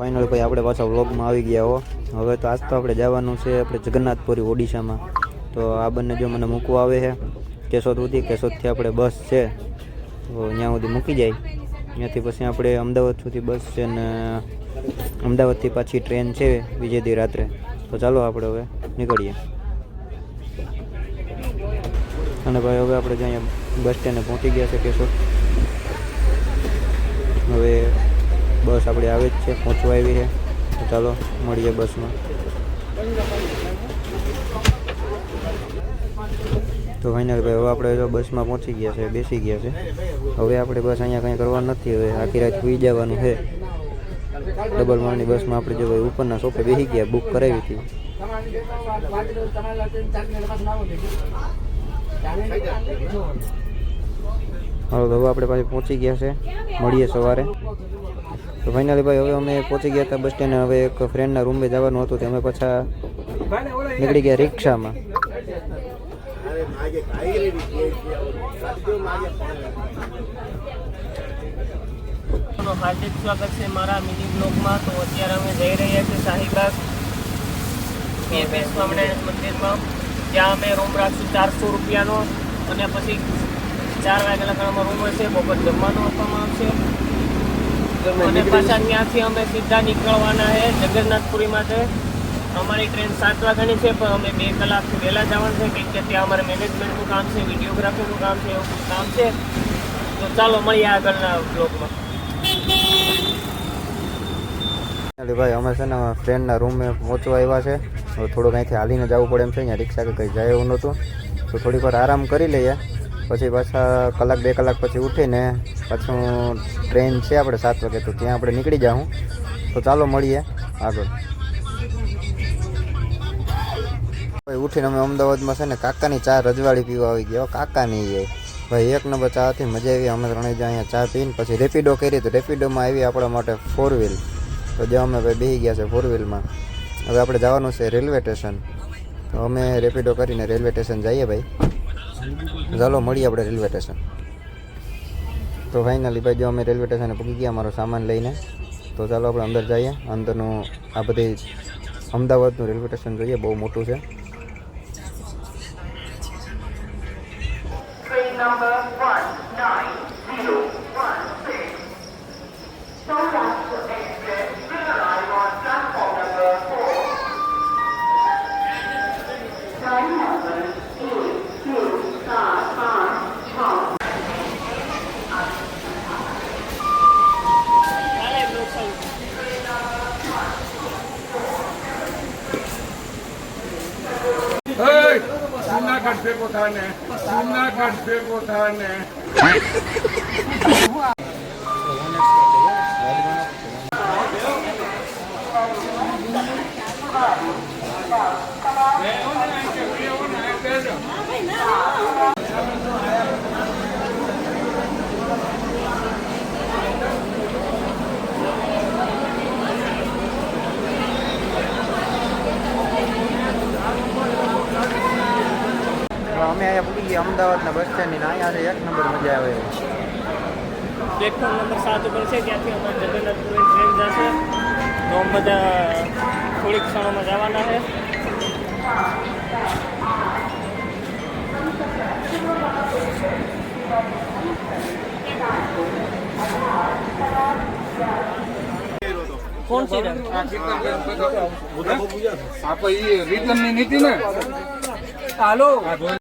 Final ભાઈ આપણે પાછા વ્લોગમાં આવી ગયા હો. હવે તો આજ તો આપણે જવાનું છે આપણે જગન્નાથપુરી ઓડિશામાં. તો આ બંને જો મને મૂકવા આવે છે કેશોદ સુધી. કેશોદથી આપણે બસ છે તો ત્યાં સુધી મૂકી જાય. ત્યાંથી પછી આપણે અમદાવાદ સુધી બસ છે ને અમદાવાદથી પાછી ટ્રેન છે બીજે દી રાત્રે. તો ચાલો આપણે હવે નીકળીએ. અને ભાઈ હવે આપણે જ્યાં બસ સ્ટેન્ડે પહોંચી ગયા છે કેશોદ. હવે બસ આપણે આવે જ છે, પહોંચવા આવી છે. તો ચાલો મળીએ બસમાં. તો ફાઇનલ ભાઈ હવે આપણે તો બસમાં પહોંચી ગયા છે, બેસી ગયા છે. હવે આપણે બસ અહીંયા કંઈ કરવાનું નથી. હવે આખી રાત સુઈ જવાનું છે. ડબલ માળની બસમાં આપણે જો ભાઈ ઉપરના સોફે બેસી ગયા, બુક કરાવી હતી. હવે આપણે પાછી પહોંચી ગયા છે, મળીએ સવારે. તો ફાઇનલી ભાઈ હવે અમે પહોંચી ગયા હતા બસ સ્ટેન્ડ. હવે એક ફ્રેન્ડના રૂમે જવાનું હતું, અમે પાછા નીકળી ગયા રિક્ષામાં. હાર્દિક સ્વાગત છે મારા મિની બ્લોગમાં. તો અત્યારે અમે જઈ રહ્યા છીએ શાહીબાગ બે સ્વામિનારાયણ મંદિરમાં. ત્યાં અમે રૂમ રાખશું 400 રૂપિયાનો. અને પછી 4 વાગ્યા લગાડવામાં રૂમ હશે, બપોર જમવાનું આપવામાં આવશે. અને પાછા ત્યાંથી અમે સીધા નીકળવાના છે જગન્નાથપુરી માટે. અમારી ટ્રેન 7 વાગ્યાની છે, પણ અમે 2 કલાકથી વહેલા જવાનું છે, કેમ કે ત્યાં અમારે મેનેજમેન્ટનું કામ છે, વિડીયોગ્રાફીનું કામ છે, એવું કામ છે. તો ચાલો મળીએ આગળના બ્લોગમાં. ભાઈ અમે છે ને ફ્રેન્ડના રૂમે પહોંચવા આવ્યા છે. હવે થોડુંક અહીંથી હાલીને જવું પડે એમ છે. અહીંયા રિક્ષા કે કંઈ જાય એવું નહોતું. તો થોડીક વાર આરામ કરી લઈએ. પછી પાછા 1-2 કલાક પછી ઉઠીને પાછું ટ્રેન છે આપણે 7 વાગે, તો ત્યાં આપણે નીકળી જાઉં. તો ચાલો મળીએ આગળ. ભાઈ ઉઠીને અમે અમદાવાદમાં છે ને કાકાની ચા રજવાડી પીવા આવી ગયા. કાકાની એ ભાઈ 1 નંબર ચા હતી, મજા આવી. અમે ત્રણેય અહીંયા ચા પીને પછી રેપિડો કરી. તો રેપિડોમાં આવી આપણા માટે 4 વ્હીલ. તો જે અમે ભાઈ બેસી ગયા છે 4 વ્હીલમાં. હવે આપણે જવાનું છે રેલવે સ્ટેશન. તો અમે રેપિડો કરીને રેલવે સ્ટેશન જઈએ ભાઈ. ચાલો મળીએ આપણે રેલવે સ્ટેશન. તો ફાઇનલી ભાઈ જો અમે રેલવે સ્ટેશને પહોંચી ગયા અમારો સામાન લઈને. તો ચાલો આપણે અંદર જઈએ. અંદરનું આ બધી અમદાવાદનું રેલવે સ્ટેશન જોઈએ, બહુ મોટું છે. Number 19016 Saurashtra Express will arrive on platform number 4. Train number 1255. Junagadh ભેગો થાને, જુનાગઢ ભેગો થાને. અમે અહીંયા પૂરી ગયા અમદાવાદના બસ સ્ટેન્ડની. અહીંયા 1 નંબર મજા આવે. પ્લેટફોર્મ નંબર 7 ઉપર છે, ત્યાંથી અમારે જગન્નાથપુરી ટ્રેન જશે. તો બધા થોડીક ક્ષણોમાં જવાના છે. કોણ છે આપણે એ રિટર્નની નીતિ ને હાલો